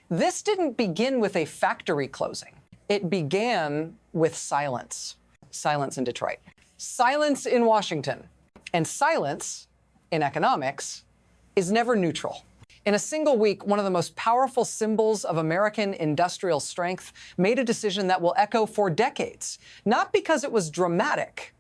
This didn't begin with a factory closing. It began with silence. Silence in Detroit, silence in Washington, and silence in economics is never neutral. In a single week, one of the most powerful symbols of American industrial strength made a decision that will echo for decades, not because it was dramatic,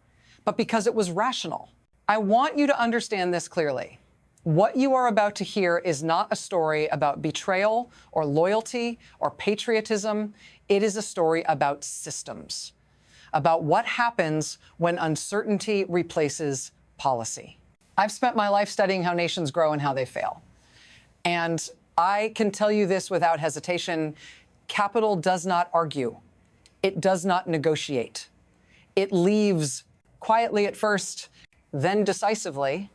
but because it was rational. I want you to understand this clearly. What you are about to hear is not a story about betrayal or loyalty or patriotism. It is a story about systems, about what happens when uncertainty replaces policy. I've spent my life studying how nations grow and how they fail. And I can tell you this without hesitation: capital does not argue. It does not negotiate. It leaves quietly at first, then decisively.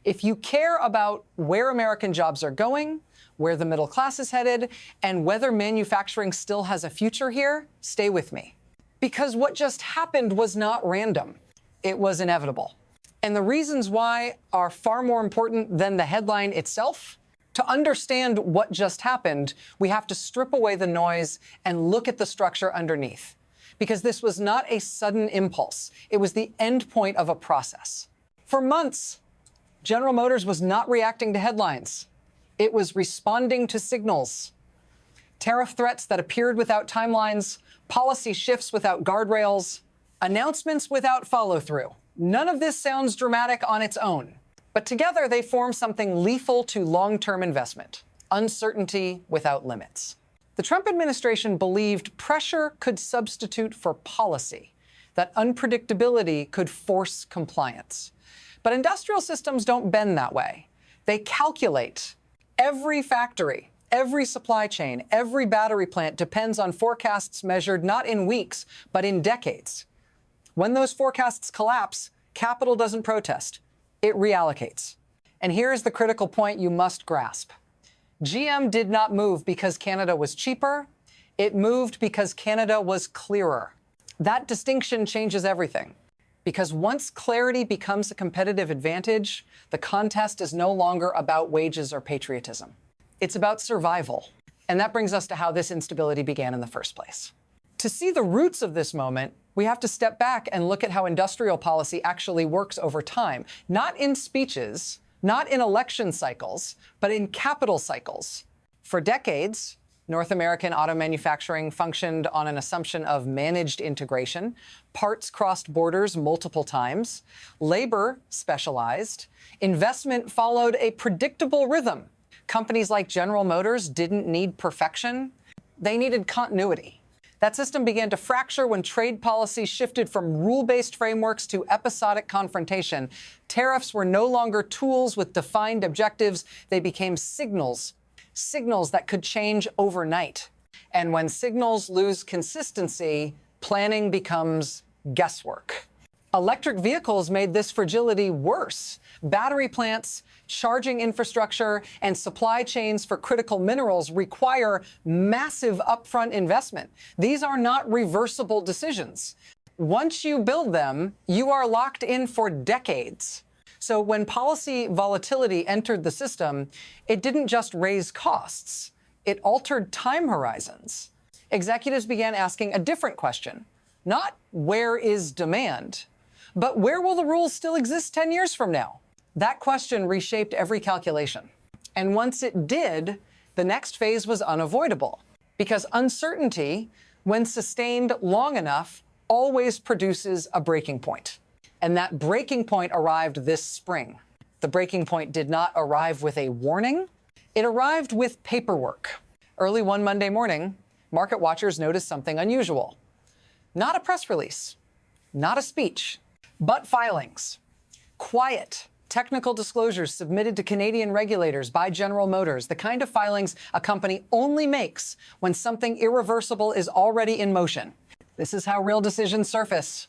If you care about where American jobs are going, where the middle class is headed, and whether manufacturing still has a future here, stay with me. Because what just happened was not random. It was inevitable. And the reasons why are far more important than the headline itself. To understand what just happened, we have to strip away the noise and look at the structure underneath. Because this was not a sudden impulse. It was the end point of a process. For months, General Motors was not reacting to headlines. It was responding to signals. Tariff threats that appeared without timelines, policy shifts without guardrails, announcements without follow-through. None of this sounds dramatic on its own, but together they form something lethal to long-term investment: uncertainty without limits. The Trump administration believed pressure could substitute for policy, that unpredictability could force compliance. But industrial systems don't bend that way. They calculate. Every factory, every supply chain, every battery plant depends on forecasts measured not in weeks, but in decades. When those forecasts collapse, capital doesn't protest. It reallocates. And here's the critical point you must grasp. GM did not move because Canada was cheaper. It moved because Canada was clearer. That distinction changes everything. Because once clarity becomes a competitive advantage, the contest is no longer about wages or patriotism. It's about survival. And that brings us to how this instability began in the first place. To see the roots of this moment, we have to step back and look at how industrial policy actually works over time, not in speeches, not in election cycles, but in capital cycles. For decades, North American auto manufacturing functioned on an assumption of managed integration. Parts crossed borders multiple times. Labor specialized. Investment followed a predictable rhythm. Companies like General Motors didn't need perfection. They needed continuity. That system began to fracture when trade policy shifted from rule-based frameworks to episodic confrontation. Tariffs were no longer tools with defined objectives. They became signals that could change overnight. And when signals lose consistency, planning becomes guesswork. Electric vehicles made this fragility worse. Battery plants, charging infrastructure, and supply chains for critical minerals require massive upfront investment. These are not reversible decisions. Once you build them, you are locked in for decades. So when policy volatility entered the system, it didn't just raise costs. It altered time horizons. Executives began asking a different question. Not where is demand, but where will the rules still exist 10 years from now? That question reshaped every calculation. And once it did, the next phase was unavoidable. Because uncertainty, when sustained long enough, always produces a breaking point. And that breaking point arrived this spring. The breaking point did not arrive with a warning. It arrived with paperwork. Early one Monday morning, market watchers noticed something unusual. Not a press release, not a speech, but filings. Quiet, technical disclosures submitted to Canadian regulators by General Motors, the kind of filings a company only makes when something irreversible is already in motion. This is how real decisions surface.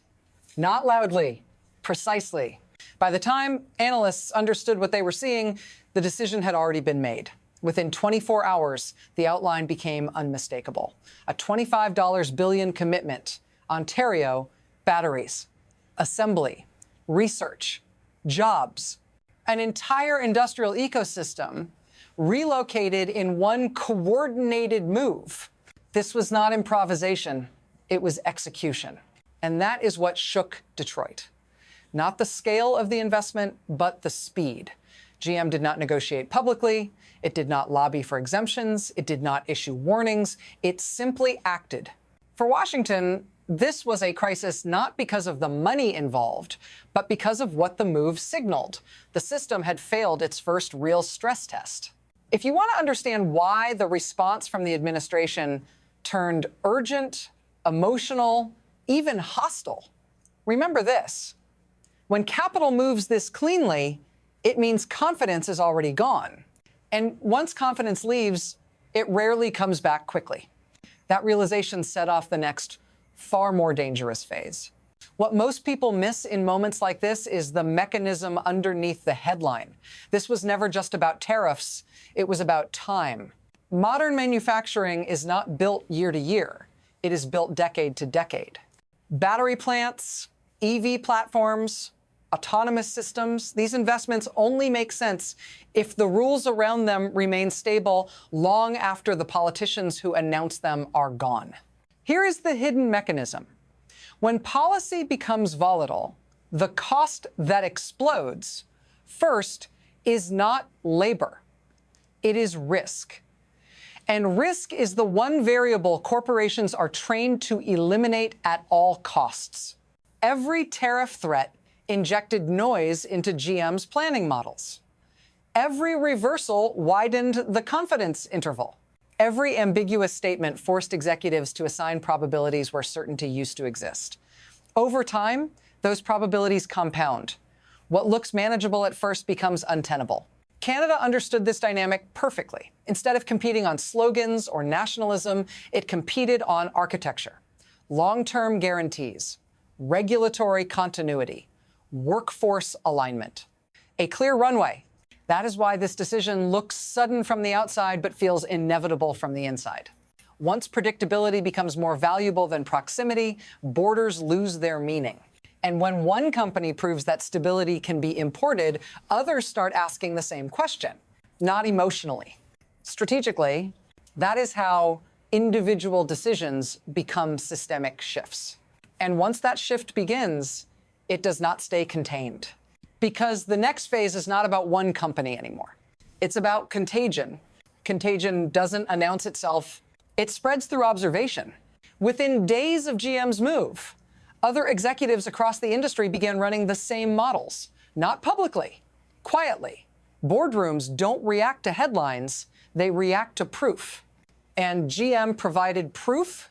Not loudly, precisely. By the time analysts understood what they were seeing, the decision had already been made. Within 24 hours, the outline became unmistakable. A $25 billion commitment. Ontario, batteries, assembly, research, jobs, an entire industrial ecosystem relocated in one coordinated move. This was not improvisation, it was execution. And that is what shook Detroit. Not the scale of the investment, but the speed. GM did not negotiate publicly. It did not lobby for exemptions. It did not issue warnings. It simply acted. For Washington, this was a crisis not because of the money involved, but because of what the move signaled. The system had failed its first real stress test. If you want to understand why the response from the administration turned urgent, emotional, even hostile, remember this. When capital moves this cleanly, it means confidence is already gone. And once confidence leaves, it rarely comes back quickly. That realization set off the next, far more dangerous phase. What most people miss in moments like this is the mechanism underneath the headline. This was never just about tariffs, it was about time. Modern manufacturing is not built year to year. It is built decade to decade. Battery plants, EV platforms, autonomous systems, these investments only make sense if the rules around them remain stable long after the politicians who announce them are gone. Here is the hidden mechanism. When policy becomes volatile, the cost that explodes first is not labor. It is risk. And risk is the one variable corporations are trained to eliminate at all costs. Every tariff threat injected noise into GM's planning models. Every reversal widened the confidence interval. Every ambiguous statement forced executives to assign probabilities where certainty used to exist. Over time, those probabilities compound. What looks manageable at first becomes untenable. Canada understood this dynamic perfectly. Instead of competing on slogans or nationalism, it competed on architecture, long-term guarantees, regulatory continuity, workforce alignment, a clear runway. That is why this decision looks sudden from the outside but feels inevitable from the inside. Once predictability becomes more valuable than proximity, borders lose their meaning. And when one company proves that stability can be imported, others start asking the same question, not emotionally. Strategically, that is how individual decisions become systemic shifts. And once that shift begins, it does not stay contained. Because the next phase is not about one company anymore. It's about contagion. Contagion doesn't announce itself. It spreads through observation. Within days of GM's move, other executives across the industry began running the same models, not publicly, quietly. Boardrooms don't react to headlines, they react to proof. And GM provided proof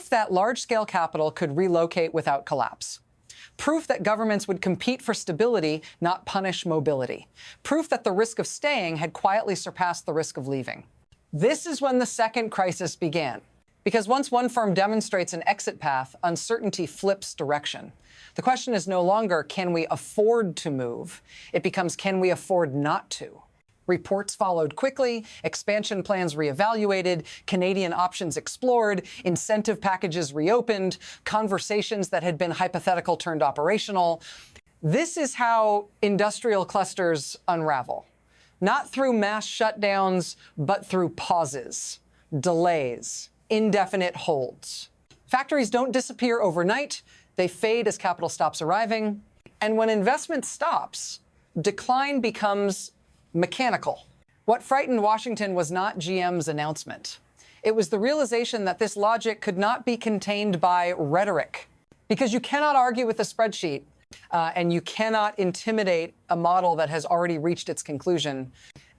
that large-scale capital could relocate without collapse. Proof that governments would compete for stability, not punish mobility. Proof that the risk of staying had quietly surpassed the risk of leaving. This is when the second crisis began. Because once one firm demonstrates an exit path, uncertainty flips direction. The question is no longer, can we afford to move? It becomes, can we afford not to? Reports followed quickly, expansion plans reevaluated, Canadian options explored, incentive packages reopened, conversations that had been hypothetical turned operational. This is how industrial clusters unravel. Not through mass shutdowns, but through pauses, delays, indefinite holds. Factories don't disappear overnight. They fade as capital stops arriving. And when investment stops, decline becomes mechanical. What frightened Washington was not GM's announcement. It was the realization that this logic could not be contained by rhetoric. Because you cannot argue with a spreadsheet, and you cannot intimidate a model that has already reached its conclusion.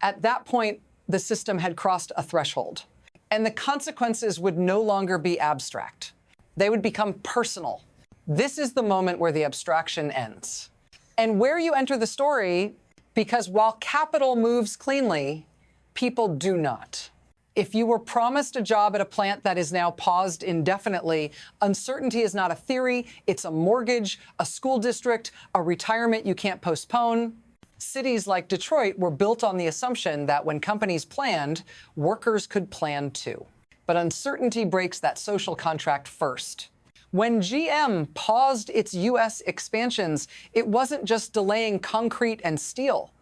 At that point, the system had crossed a threshold. And the consequences would no longer be abstract. They would become personal. This is the moment where the abstraction ends. And where you enter the story, because while capital moves cleanly, people do not. If you were promised a job at a plant that is now paused indefinitely, uncertainty is not a theory, it's a mortgage, a school district, a retirement you can't postpone. Cities like Detroit were built on the assumption that when companies planned, workers could plan too. But uncertainty breaks that social contract first. When GM paused its U.S. expansions, it wasn't just delaying concrete and steel.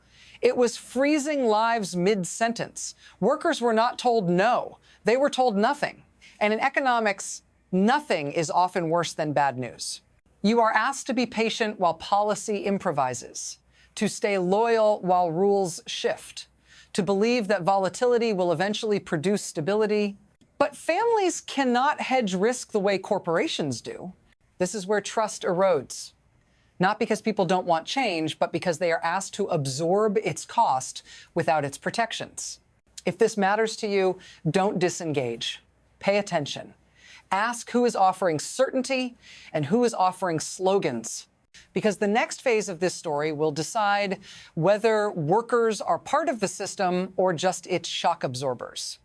It was freezing lives mid-sentence. Workers were not told no. They were told nothing. And in economics, nothing is often worse than bad news. You are asked to be patient while policy improvises, to stay loyal while rules shift, to believe that volatility will eventually produce stability. But families cannot hedge risk the way corporations do. This is where trust erodes. Not because people don't want change, but because they are asked to absorb its cost without its protections. If this matters to you, don't disengage. Pay attention. Ask who is offering certainty and who is offering slogans. Because the next phase of this story will decide whether workers are part of the system or just its shock absorbers.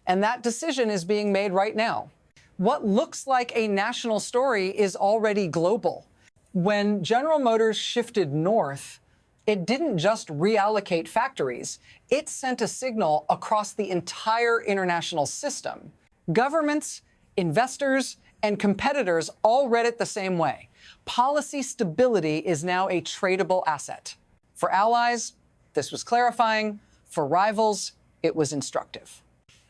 And that decision is being made right now. What looks like a national story is already global. When General Motors shifted north, it didn't just reallocate factories. It sent a signal across the entire international system. Governments, investors, and competitors all read it the same way. Policy stability is now a tradable asset. For allies, this was clarifying. For rivals, it was instructive.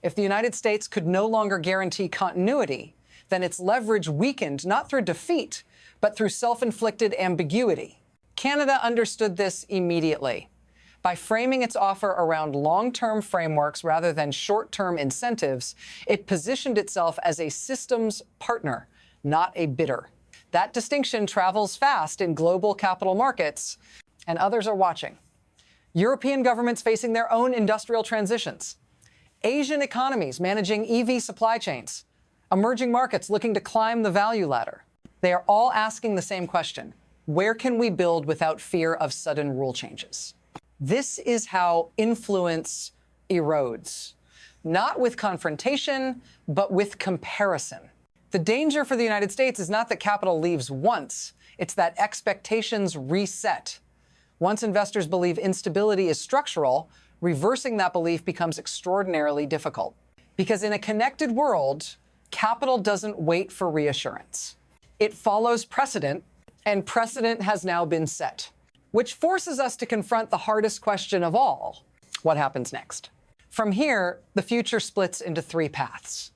If the United States could no longer guarantee continuity, then its leverage weakened not through defeat, but through self-inflicted ambiguity. Canada understood this immediately. By framing its offer around long-term frameworks rather than short-term incentives, it positioned itself as a systems partner, not a bidder. That distinction travels fast in global capital markets, and others are watching. European governments facing their own industrial transitions. Asian economies managing EV supply chains. Emerging markets looking to climb the value ladder. They are all asking the same question. Where can we build without fear of sudden rule changes? This is how influence erodes. Not with confrontation, but with comparison. The danger for the United States is not that capital leaves once. It's that expectations reset. Once investors believe instability is structural, reversing that belief becomes extraordinarily difficult. Because in a connected world, capital doesn't wait for reassurance. It follows precedent, and precedent has now been set, which forces us to confront the hardest question of all: what happens next? From here, the future splits into three paths.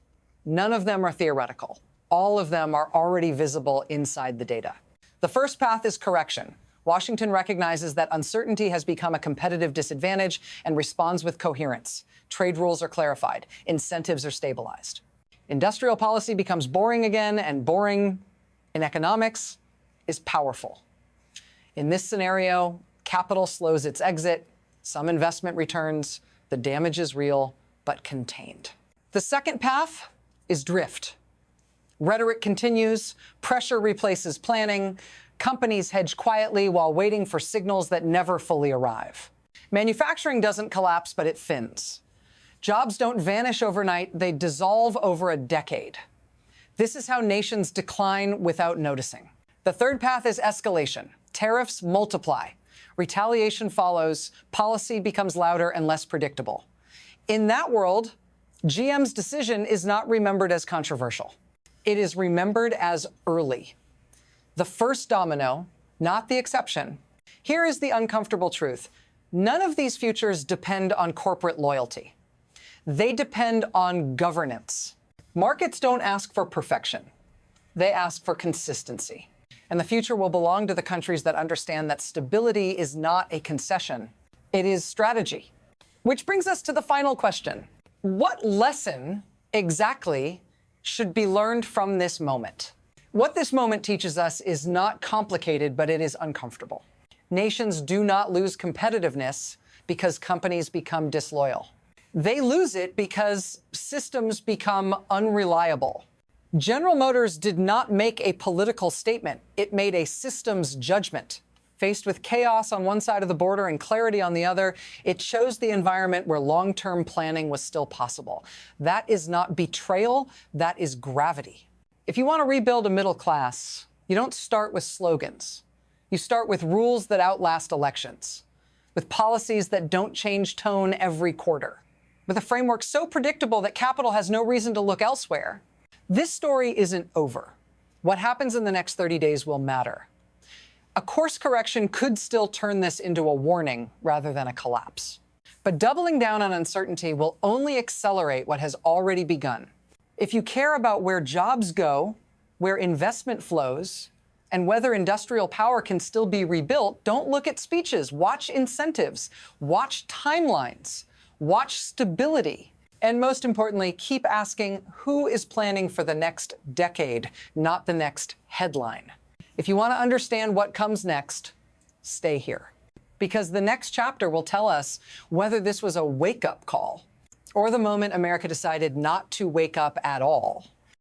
None of them are theoretical. All of them are already visible inside the data. The first path is correction. Washington recognizes that uncertainty has become a competitive disadvantage and responds with coherence. Trade rules are clarified. Incentives are stabilized. Industrial policy becomes boring again, and boring in economics is powerful. In this scenario, capital slows its exit, some investment returns, the damage is real, but contained. The second path is drift. Rhetoric continues, pressure replaces planning, companies hedge quietly while waiting for signals that never fully arrive. Manufacturing doesn't collapse, but it thins. Jobs don't vanish overnight, they dissolve over a decade. This is how nations decline without noticing. The third path is escalation. Tariffs multiply. Retaliation follows. Policy becomes louder and less predictable. In that world, GM's decision is not remembered as controversial. It is remembered as early. The first domino, not the exception. Here is the uncomfortable truth. None of these futures depend on corporate loyalty. They depend on governance. Markets don't ask for perfection. They ask for consistency. And the future will belong to the countries that understand that stability is not a concession. It is strategy. Which brings us to the final question. What lesson exactly should be learned from this moment? What this moment teaches us is not complicated, but it is uncomfortable. Nations do not lose competitiveness because companies become disloyal. They lose it because systems become unreliable. General Motors did not make a political statement. It made a systems judgment. Faced with chaos on one side of the border and clarity on the other, it chose the environment where long-term planning was still possible. That is not betrayal, that is gravity. If you want to rebuild a middle class, you don't start with slogans. You start with rules that outlast elections, with policies that don't change tone every quarter, with a framework so predictable that capital has no reason to look elsewhere. This story isn't over. What happens in the next 30 days will matter. A course correction could still turn this into a warning rather than a collapse. But doubling down on uncertainty will only accelerate what has already begun. If you care about where jobs go, where investment flows, and whether industrial power can still be rebuilt, don't look at speeches. Watch incentives, watch timelines, watch stability. And most importantly, keep asking who is planning for the next decade, not the next headline. If you want to understand what comes next, stay here. Because the next chapter will tell us whether this was a wake-up call or the moment America decided not to wake up at all.